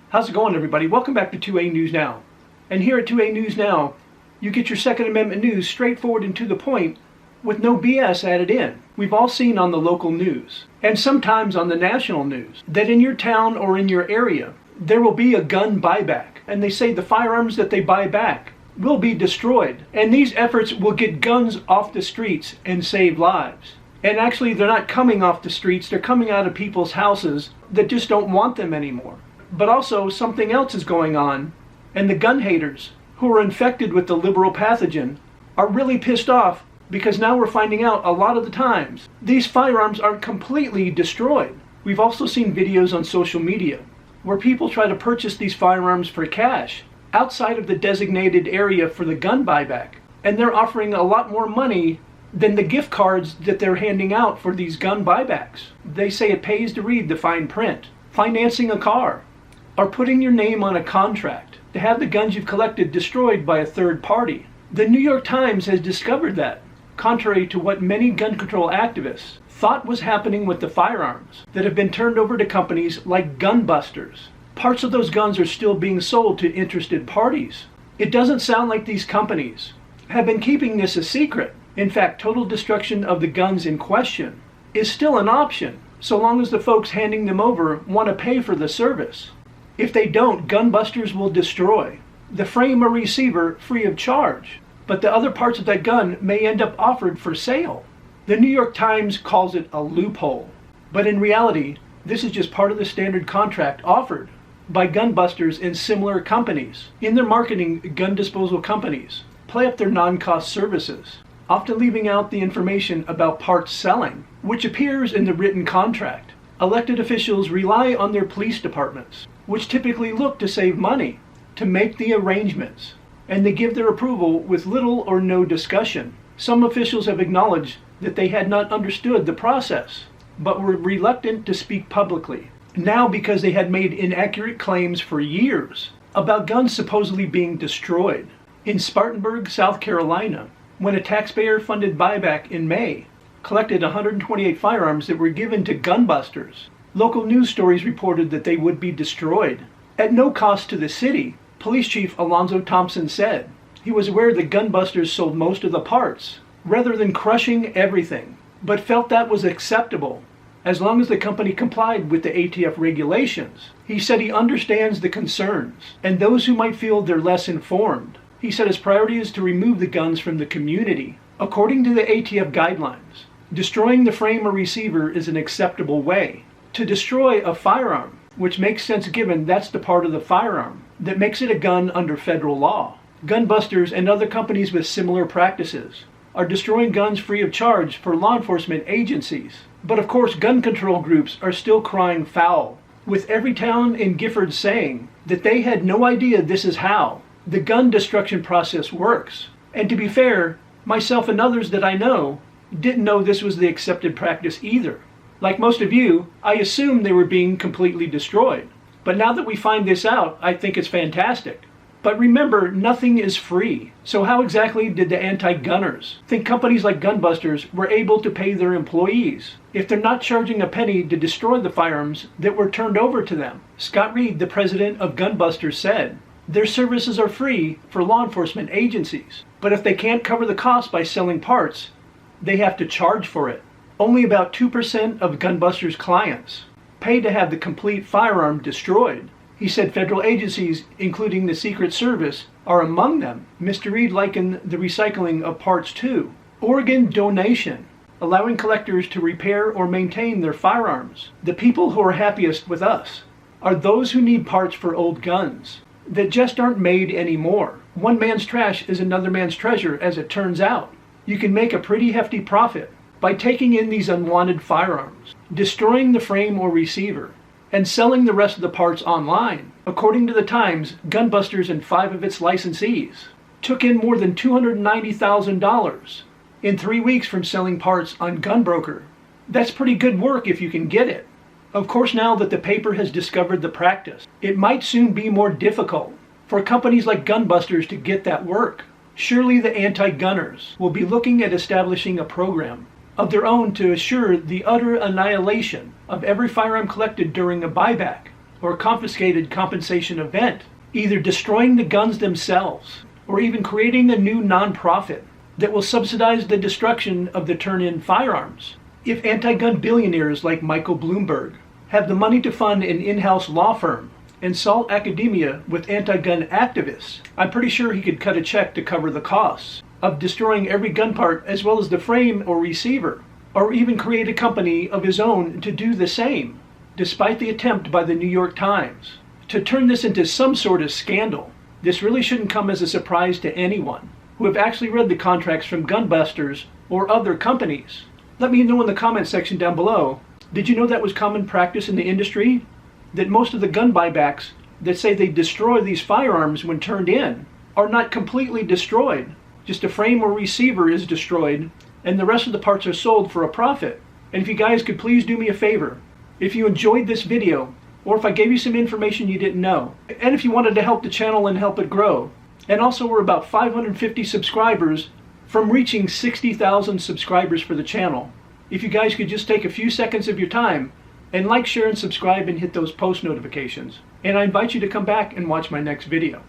How's it going, everybody? Welcome back to 2A News Now. And here at 2A News Now, you get your Second Amendment news straightforward and to the point with no BS added in. We've all seen on the local news, and sometimes on the national news, that in your town or in your area, there will be a gun buyback. And they say the firearms that they buy back will be destroyed. And these efforts will get guns off the streets and save lives. And actually, they're not coming off the streets, they're coming out of people's houses that just don't want them anymore. But also, something else is going on, and the gun haters who are infected with the liberal pathogen are really pissed off because now we're finding out a lot of the times these firearms aren't completely destroyed. We've also seen videos on social media where people try to purchase these firearms for cash outside of the designated area for the gun buyback, and they're offering a lot more money than the gift cards that they're handing out for these gun buybacks. They say it pays to read the fine print. Financing a car, or putting your name on a contract to have the guns you've collected destroyed by a third party. The New York Times has discovered that, contrary to what many gun control activists thought was happening with the firearms that have been turned over to companies like Gunbusters. Parts of those guns are still being sold to interested parties. It doesn't sound like these companies have been keeping this a secret. In fact, total destruction of the guns in question is still an option, so long as the folks handing them over want to pay for the service. If they don't, Gunbusters will destroy the frame or receiver free of charge, but the other parts of that gun may end up offered for sale. The New York Times calls it a loophole, but in reality, this is just part of the standard contract offered by Gunbusters and similar companies. In their marketing, gun disposal companies play up their non-cost services, often leaving out the information about parts selling, which appears in the written contract. Elected officials rely on their police departments, which typically look to save money, to make the arrangements, and they give their approval with little or no discussion. Some officials have acknowledged that they had not understood the process, but were reluctant to speak publicly. Now, because they had made inaccurate claims for years about guns supposedly being destroyed. In Spartanburg, South Carolina, when a taxpayer-funded buyback in May collected 128 firearms that were given to Gunbusters, local news stories reported that they would be destroyed. At no cost to the city, Police Chief Alonzo Thompson said he was aware that Gunbusters sold most of the parts, rather than crushing everything, but felt that was acceptable as long as the company complied with the ATF regulations. He said he understands the concerns and those who might feel they're less informed. He said his priority is to remove the guns from the community. According to the ATF guidelines, destroying the frame or receiver is an acceptable way. To destroy a firearm, which makes sense given that's the part of the firearm that makes it a gun under federal law. Gunbusters and other companies with similar practices are destroying guns free of charge for law enforcement agencies. But of course, gun control groups are still crying foul, with every town in Gifford saying that they had no idea this is how the gun destruction process works. And to be fair, myself and others that I know didn't know this was the accepted practice either. Like most of you, I assumed they were being completely destroyed. But now that we find this out, I think it's fantastic. But remember, nothing is free. So how exactly did the anti-gunners think companies like Gunbusters were able to pay their employees if they're not charging a penny to destroy the firearms that were turned over to them? Scott Reed, the president of Gunbusters, said their services are free for law enforcement agencies, but if they can't cover the cost by selling parts, they have to charge for it. Only about 2% of Gunbusters' clients pay to have the complete firearm destroyed. He said federal agencies, including the Secret Service, are among them. Mr. Reed likened the recycling of parts to organ donation, allowing collectors to repair or maintain their firearms. The people who are happiest with us are those who need parts for old guns that just aren't made anymore. One man's trash is another man's treasure, as it turns out. You can make a pretty hefty profit by taking in these unwanted firearms, destroying the frame or receiver, and selling the rest of the parts online. According to the Times, Gunbusters and 5 of its licensees took in more than $290,000 in 3 weeks from selling parts on Gunbroker. That's pretty good work if you can get it. Of course, now that the paper has discovered the practice, it might soon be more difficult for companies like Gunbusters to get that work. Surely the anti-gunners will be looking at establishing a program of their own to assure the utter annihilation of every firearm collected during a buyback. or confiscated compensation event, either destroying the guns themselves or even creating a new nonprofit that will subsidize the destruction of the turn-in firearms. If anti-gun billionaires like Michael Bloomberg have the money to fund an in-house law firm and salt academia with anti-gun activists, I'm pretty sure he could cut a check to cover the costs of destroying every gun part as well as the frame or receiver, or even create a company of his own to do the same, despite the attempt by the New York Times to turn this into some sort of scandal. This really shouldn't come as a surprise to anyone who have actually read the contracts from gunbusters or other companies. Let me know in the comment section down below, did you know that was common practice in the industry? That most of the gun buybacks that say they destroy these firearms when turned in are not completely destroyed. Just a frame or receiver is destroyed and the rest of the parts are sold for a profit. And if you guys could please do me a favor, if you enjoyed this video, or if I gave you some information you didn't know, and if you wanted to help the channel and help it grow, and also we're about 550 subscribers from reaching 60,000 subscribers for the channel. If you guys could just take a few seconds of your time and like, share, and subscribe and hit those post notifications. And I invite you to come back and watch my next video.